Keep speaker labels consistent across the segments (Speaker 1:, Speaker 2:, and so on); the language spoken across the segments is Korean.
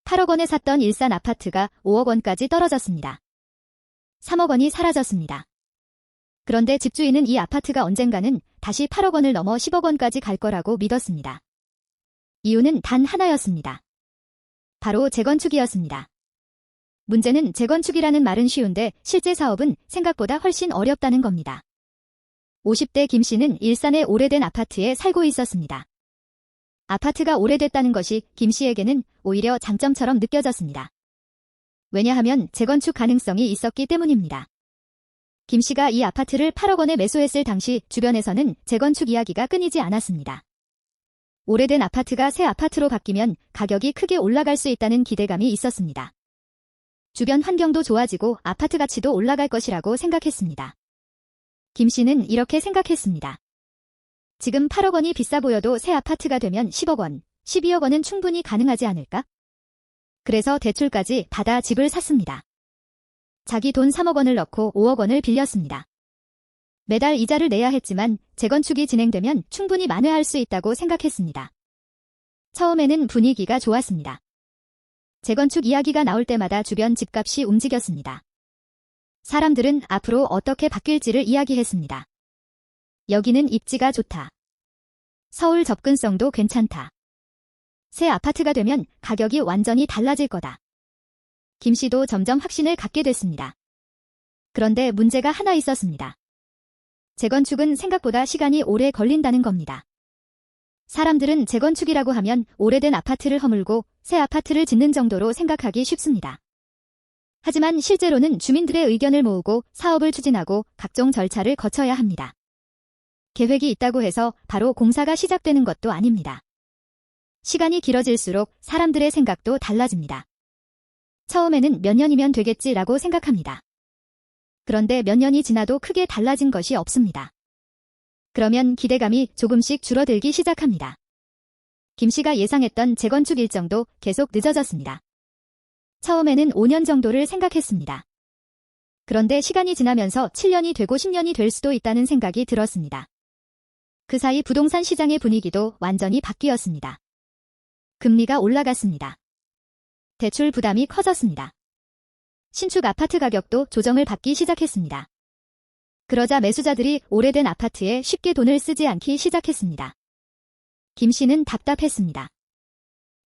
Speaker 1: 8억 원에 샀던 일산 아파트가 5억 원까지 떨어졌습니다. 3억 원이 사라졌습니다. 그런데 집주인은 이 아파트가 언젠가는 다시 8억 원을 넘어 10억 원까지 갈 거라고 믿었습니다. 이유는 단 하나였습니다. 바로 재건축이었습니다. 문제는 재건축이라는 말은 쉬운데 실제 사업은 생각보다 훨씬 어렵다는 겁니다. 50대 김 씨는 일산의 오래된 아파트에 살고 있었습니다. 아파트가 오래됐다는 것이 김 씨에게는 오히려 장점처럼 느껴졌습니다. 왜냐하면 재건축 가능성이 있었기 때문입니다. 김 씨가 이 아파트를 8억 원에 매수했을 당시 주변에서는 재건축 이야기가 끊이지 않았습니다. 오래된 아파트가 새 아파트로 바뀌면 가격이 크게 올라갈 수 있다는 기대감이 있었습니다. 주변 환경도 좋아지고 아파트 가치도 올라갈 것이라고 생각했습니다. 김 씨는 이렇게 생각했습니다. 지금 8억 원이 비싸 보여도 새 아파트가 되면 10억 원, 12억 원은 충분히 가능하지 않을까? 그래서 대출까지 받아 집을 샀습니다. 자기 돈 3억 원을 넣고 5억 원을 빌렸습니다. 매달 이자를 내야 했지만 재건축이 진행되면 충분히 만회할 수 있다고 생각했습니다. 처음에는 분위기가 좋았습니다. 재건축 이야기가 나올 때마다 주변 집값이 움직였습니다. 사람들은 앞으로 어떻게 바뀔지를 이야기했습니다. 여기는 입지가 좋다. 서울 접근성도 괜찮다. 새 아파트가 되면 가격이 완전히 달라질 거다. 김 씨도 점점 확신을 갖게 됐습니다. 그런데 문제가 하나 있었습니다. 재건축은 생각보다 시간이 오래 걸린다는 겁니다. 사람들은 재건축이라고 하면 오래된 아파트를 허물고 새 아파트를 짓는 정도로 생각하기 쉽습니다. 하지만 실제로는 주민들의 의견을 모으고 사업을 추진하고 각종 절차를 거쳐야 합니다. 계획이 있다고 해서 바로 공사가 시작되는 것도 아닙니다. 시간이 길어질수록 사람들의 생각도 달라집니다. 처음에는 몇 년이면 되겠지라고 생각합니다. 그런데 몇 년이 지나도 크게 달라진 것이 없습니다. 그러면 기대감이 조금씩 줄어들기 시작합니다. 김 씨가 예상했던 재건축 일정도 계속 늦어졌습니다. 처음에는 5년 정도를 생각했습니다. 그런데 시간이 지나면서 7년이 되고 10년이 될 수도 있다는 생각이 들었습니다. 그 사이 부동산 시장의 분위기도 완전히 바뀌었습니다. 금리가 올라갔습니다. 대출 부담이 커졌습니다. 신축 아파트 가격도 조정을 받기 시작했습니다. 그러자 매수자들이 오래된 아파트에 쉽게 돈을 쓰지 않기 시작했습니다. 김 씨는 답답했습니다.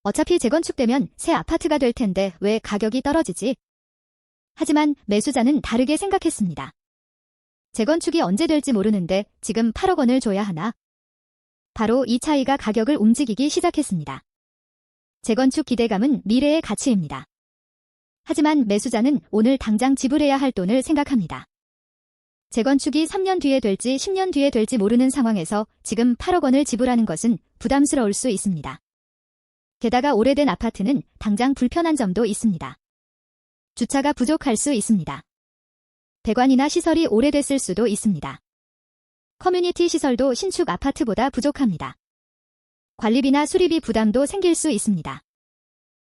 Speaker 1: 어차피 재건축되면 새 아파트가 될 텐데 왜 가격이 떨어지지? 하지만 매수자는 다르게 생각했습니다. 재건축이 언제 될지 모르는데 지금 8억 원을 줘야 하나? 바로 이 차이가 가격을 움직이기 시작했습니다. 재건축 기대감은 미래의 가치입니다. 하지만 매수자는 오늘 당장 지불해야 할 돈을 생각합니다. 재건축이 3년 뒤에 될지 10년 뒤에 될지 모르는 상황에서 지금 8억 원을 지불하는 것은 부담스러울 수 있습니다. 게다가 오래된 아파트는 당장 불편한 점도 있습니다. 주차가 부족할 수 있습니다. 배관이나 시설이 오래됐을 수도 있습니다. 커뮤니티 시설도 신축 아파트보다 부족합니다. 관리비나 수리비 부담도 생길 수 있습니다.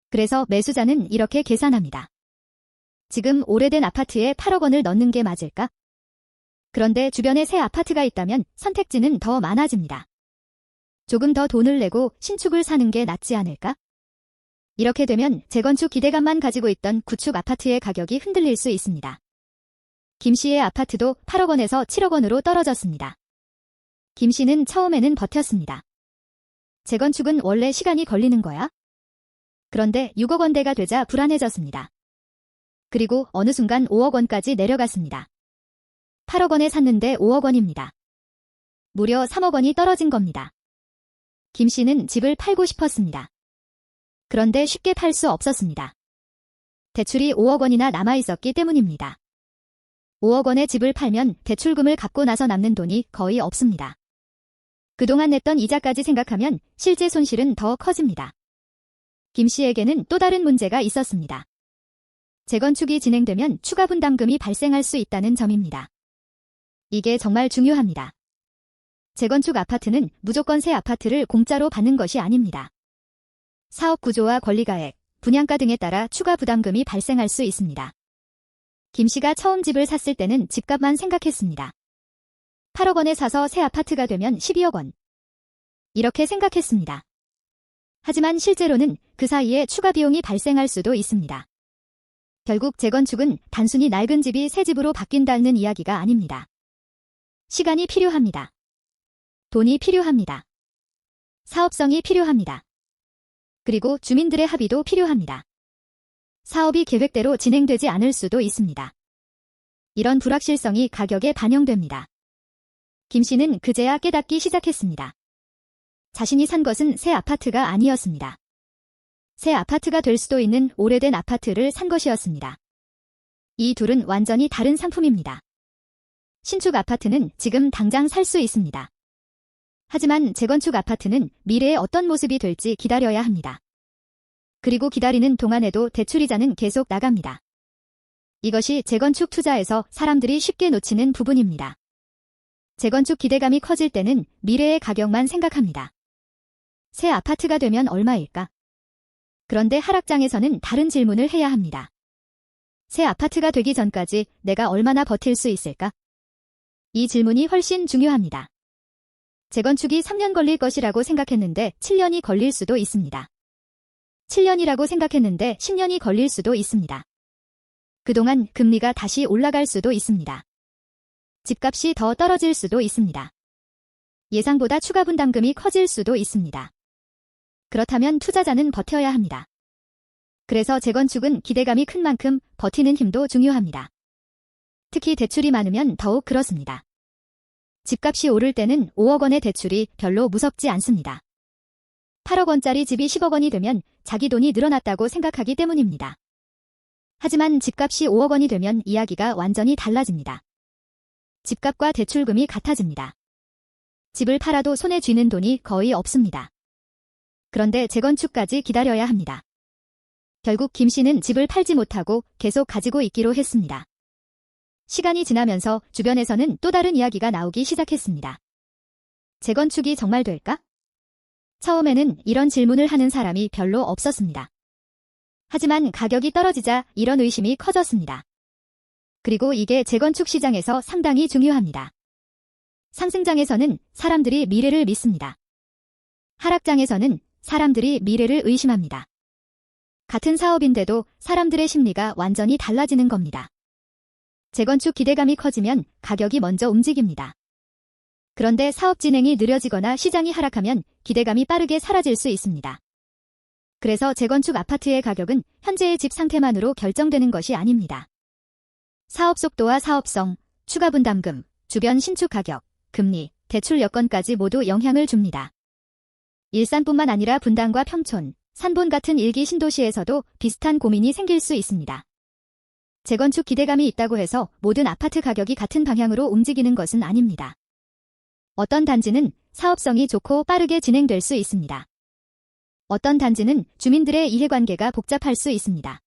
Speaker 1: 그래서 매수자는 이렇게 계산합니다. 지금 오래된 아파트에 8억 원을 넣는 게 맞을까? 그런데 주변에 새 아파트가 있다면 선택지는 더 많아집니다. 조금 더 돈을 내고 신축을 사는 게 낫지 않을까? 이렇게 되면 재건축 기대감만 가지고 있던 구축 아파트의 가격이 흔들릴 수 있습니다. 김 씨의 아파트도 8억 원에서 7억 원으로 떨어졌습니다. 김 씨는 처음에는 버텼습니다. 재건축은 원래 시간이 걸리는 거야? 그런데 6억 원대가 되자 불안해졌습니다. 그리고 어느 순간 5억 원까지 내려갔습니다. 8억 원에 샀는데 5억 원입니다. 무려 3억 원이 떨어진 겁니다. 김 씨는 집을 팔고 싶었습니다. 그런데 쉽게 팔 수 없었습니다. 대출이 5억 원이나 남아있었기 때문입니다. 5억 원의 집을 팔면 대출금을 갚고 나서 남는 돈이 거의 없습니다. 그동안 냈던 이자까지 생각하면 실제 손실은 더 커집니다. 김 씨에게는 또 다른 문제가 있었습니다. 재건축이 진행되면 추가 분담금이 발생할 수 있다는 점입니다. 이게 정말 중요합니다. 재건축 아파트는 무조건 새 아파트를 공짜로 받는 것이 아닙니다. 사업 구조와 권리가액, 분양가 등에 따라 추가 부담금이 발생할 수 있습니다. 김 씨가 처음 집을 샀을 때는 집값만 생각했습니다. 8억 원에 사서 새 아파트가 되면 12억 원. 이렇게 생각했습니다. 하지만 실제로는 그 사이에 추가 비용이 발생할 수도 있습니다. 결국 재건축은 단순히 낡은 집이 새 집으로 바뀐다는 이야기가 아닙니다. 시간이 필요합니다. 돈이 필요합니다. 사업성이 필요합니다. 그리고 주민들의 합의도 필요합니다. 사업이 계획대로 진행되지 않을 수도 있습니다. 이런 불확실성이 가격에 반영됩니다. 김 씨는 그제야 깨닫기 시작했습니다. 자신이 산 것은 새 아파트가 아니었습니다. 새 아파트가 될 수도 있는 오래된 아파트를 산 것이었습니다. 이 둘은 완전히 다른 상품입니다. 신축 아파트는 지금 당장 살 수 있습니다. 하지만 재건축 아파트는 미래에 어떤 모습이 될지 기다려야 합니다. 그리고 기다리는 동안에도 대출이자는 계속 나갑니다. 이것이 재건축 투자에서 사람들이 쉽게 놓치는 부분입니다. 재건축 기대감이 커질 때는 미래의 가격만 생각합니다. 새 아파트가 되면 얼마일까? 그런데 하락장에서는 다른 질문을 해야 합니다. 새 아파트가 되기 전까지 내가 얼마나 버틸 수 있을까? 이 질문이 훨씬 중요합니다. 재건축이 3년 걸릴 것이라고 생각했는데 7년이 걸릴 수도 있습니다. 7년이라고 생각했는데 10년이 걸릴 수도 있습니다. 그동안 금리가 다시 올라갈 수도 있습니다. 집값이 더 떨어질 수도 있습니다. 예상보다 추가 분담금이 커질 수도 있습니다. 그렇다면 투자자는 버텨야 합니다. 그래서 재건축은 기대감이 큰 만큼 버티는 힘도 중요합니다. 특히 대출이 많으면 더욱 그렇습니다. 집값이 오를 때는 5억 원의 대출이 별로 무섭지 않습니다. 8억 원짜리 집이 10억 원이 되면 자기 돈이 늘어났다고 생각하기 때문입니다. 하지만 집값이 5억 원이 되면 이야기가 완전히 달라집니다. 집값과 대출금이 같아집니다. 집을 팔아도 손에 쥐는 돈이 거의 없습니다. 그런데 재건축까지 기다려야 합니다. 결국 김 씨는 집을 팔지 못하고 계속 가지고 있기로 했습니다. 시간이 지나면서 주변에서는 또 다른 이야기가 나오기 시작했습니다. 재건축이 정말 될까? 처음에는 이런 질문을 하는 사람이 별로 없었습니다. 하지만 가격이 떨어지자 이런 의심이 커졌습니다. 그리고 이게 재건축 시장에서 상당히 중요합니다. 상승장에서는 사람들이 미래를 믿습니다. 하락장에서는 사람들이 미래를 의심합니다. 같은 사업인데도 사람들의 심리가 완전히 달라지는 겁니다. 재건축 기대감이 커지면 가격이 먼저 움직입니다. 그런데 사업 진행이 느려지거나 시장이 하락하면 기대감이 빠르게 사라질 수 있습니다. 그래서 재건축 아파트의 가격은 현재의 집 상태만으로 결정되는 것이 아닙니다. 사업 속도와 사업성, 추가 분담금, 주변 신축 가격, 금리, 대출 여건까지 모두 영향을 줍니다. 일산뿐만 아니라 분당과 평촌, 산본 같은 일기 신도시에서도 비슷한 고민이 생길 수 있습니다. 재건축 기대감이 있다고 해서 모든 아파트 가격이 같은 방향으로 움직이는 것은 아닙니다. 어떤 단지는 사업성이 좋고 빠르게 진행될 수 있습니다. 어떤 단지는 주민들의 이해관계가 복잡할 수 있습니다.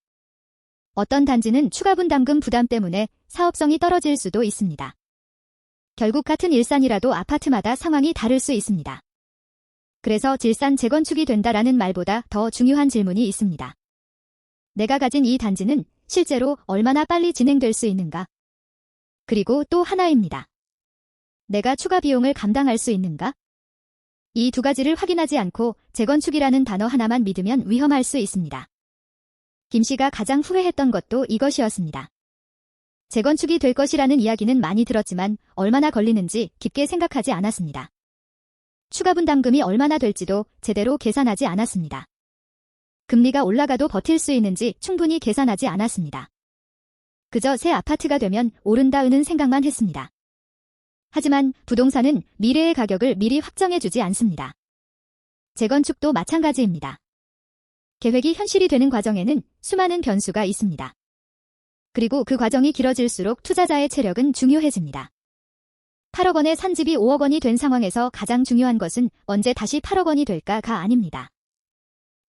Speaker 1: 어떤 단지는 추가 분담금 부담 때문에 사업성이 떨어질 수도 있습니다. 결국 같은 일산이라도 아파트마다 상황이 다를 수 있습니다. 그래서 질산 재건축이 된다라는 말보다 더 중요한 질문이 있습니다. 내가 가진 이 단지는 실제로 얼마나 빨리 진행될 수 있는가? 그리고 또 하나입니다. 내가 추가 비용을 감당할 수 있는가? 이 두 가지를 확인하지 않고 재건축이라는 단어 하나만 믿으면 위험할 수 있습니다. 김 씨가 가장 후회했던 것도 이것이었습니다. 재건축이 될 것이라는 이야기는 많이 들었지만 얼마나 걸리는지 깊게 생각하지 않았습니다. 추가 분담금이 얼마나 될지도 제대로 계산하지 않았습니다. 금리가 올라가도 버틸 수 있는지 충분히 계산하지 않았습니다. 그저 새 아파트가 되면 오른다는 생각만 했습니다. 하지만 부동산은 미래의 가격을 미리 확정해주지 않습니다. 재건축도 마찬가지입니다. 계획이 현실이 되는 과정에는 수많은 변수가 있습니다. 그리고 그 과정이 길어질수록 투자자의 체력은 중요해집니다. 8억 원에 산 집이 5억 원이 된 상황에서 가장 중요한 것은 언제 다시 8억 원이 될까가 아닙니다.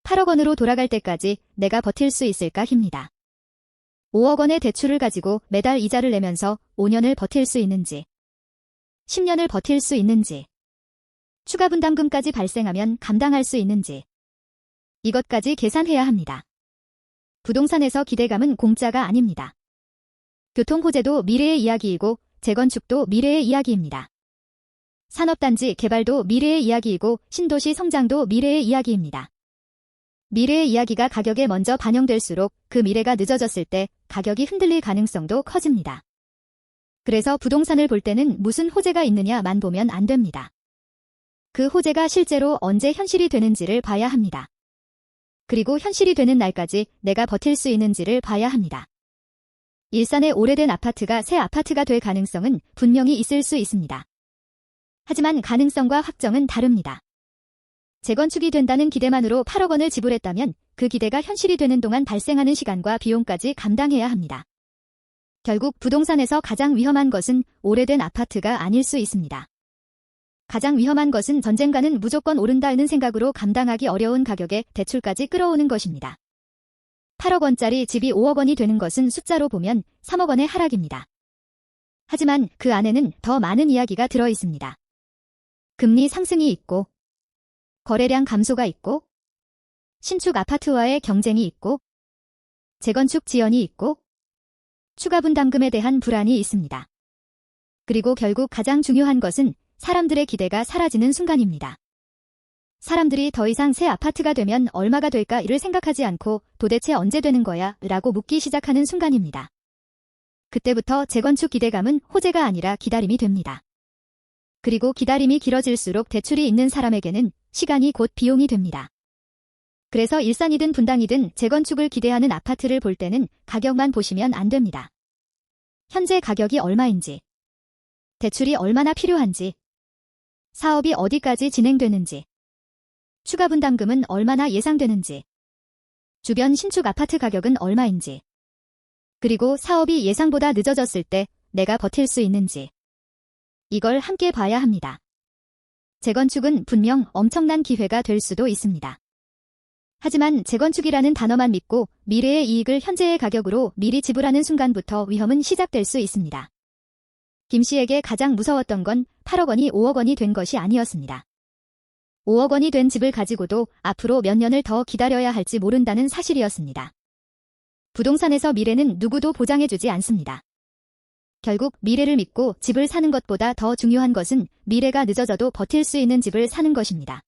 Speaker 1: 8억 원으로 돌아갈 때까지 내가 버틸 수 있을까입니다. 5억 원의 대출을 가지고 매달 이자를 내면서 5년을 버틸 수 있는지, 10년을 버틸 수 있는지, 추가 분담금까지 발생하면 감당할 수 있는지, 이것까지 계산해야 합니다. 부동산에서 기대감은 공짜가 아닙니다. 교통호재도 미래의 이야기이고 재건축도 미래의 이야기입니다. 산업단지 개발도 미래의 이야기이고 신도시 성장도 미래의 이야기입니다. 미래의 이야기가 가격에 먼저 반영될수록 그 미래가 늦어졌을 때 가격이 흔들릴 가능성도 커집니다. 그래서 부동산을 볼 때는 무슨 호재가 있느냐만 보면 안 됩니다. 그 호재가 실제로 언제 현실이 되는지를 봐야 합니다. 그리고 현실이 되는 날까지 내가 버틸 수 있는지를 봐야 합니다. 일산의 오래된 아파트가 새 아파트가 될 가능성은 분명히 있을 수 있습니다. 하지만 가능성과 확정은 다릅니다. 재건축이 된다는 기대만으로 8억 원을 지불했다면 그 기대가 현실이 되는 동안 발생하는 시간과 비용까지 감당해야 합니다. 결국 부동산에서 가장 위험한 것은 오래된 아파트가 아닐 수 있습니다. 가장 위험한 것은 전쟁가는 무조건 오른다는 생각으로 감당하기 어려운 가격에 대출까지 끌어오는 것입니다. 8억 원짜리 집이 5억 원이 되는 것은 숫자로 보면 3억 원의 하락입니다. 하지만 그 안에는 더 많은 이야기가 들어 있습니다. 금리 상승이 있고, 거래량 감소가 있고, 신축 아파트와의 경쟁이 있고, 재건축 지연이 있고, 추가 분담금에 대한 불안이 있습니다. 그리고 결국 가장 중요한 것은 사람들의 기대가 사라지는 순간입니다. 사람들이 더 이상 새 아파트가 되면 얼마가 될까를 생각하지 않고 도대체 언제 되는 거야? 라고 묻기 시작하는 순간입니다. 그때부터 재건축 기대감은 호재가 아니라 기다림이 됩니다. 그리고 기다림이 길어질수록 대출이 있는 사람에게는 시간이 곧 비용이 됩니다. 그래서 일산이든 분당이든 재건축을 기대하는 아파트를 볼 때는 가격만 보시면 안 됩니다. 현재 가격이 얼마인지, 대출이 얼마나 필요한지, 사업이 어디까지 진행되는지, 추가 분담금은 얼마나 예상되는지, 주변 신축 아파트 가격은 얼마인지, 그리고 사업이 예상보다 늦어졌을 때 내가 버틸 수 있는지, 이걸 함께 봐야 합니다. 재건축은 분명 엄청난 기회가 될 수도 있습니다. 하지만 재건축이라는 단어만 믿고 미래의 이익을 현재의 가격으로 미리 지불하는 순간부터 위험은 시작될 수 있습니다. 김 씨에게 가장 무서웠던 건 8억 원이 5억 원이 된 것이 아니었습니다. 5억 원이 된 집을 가지고도 앞으로 몇 년을 더 기다려야 할지 모른다는 사실이었습니다. 부동산에서 미래는 누구도 보장해주지 않습니다. 결국 미래를 믿고 집을 사는 것보다 더 중요한 것은 미래가 늦어져도 버틸 수 있는 집을 사는 것입니다.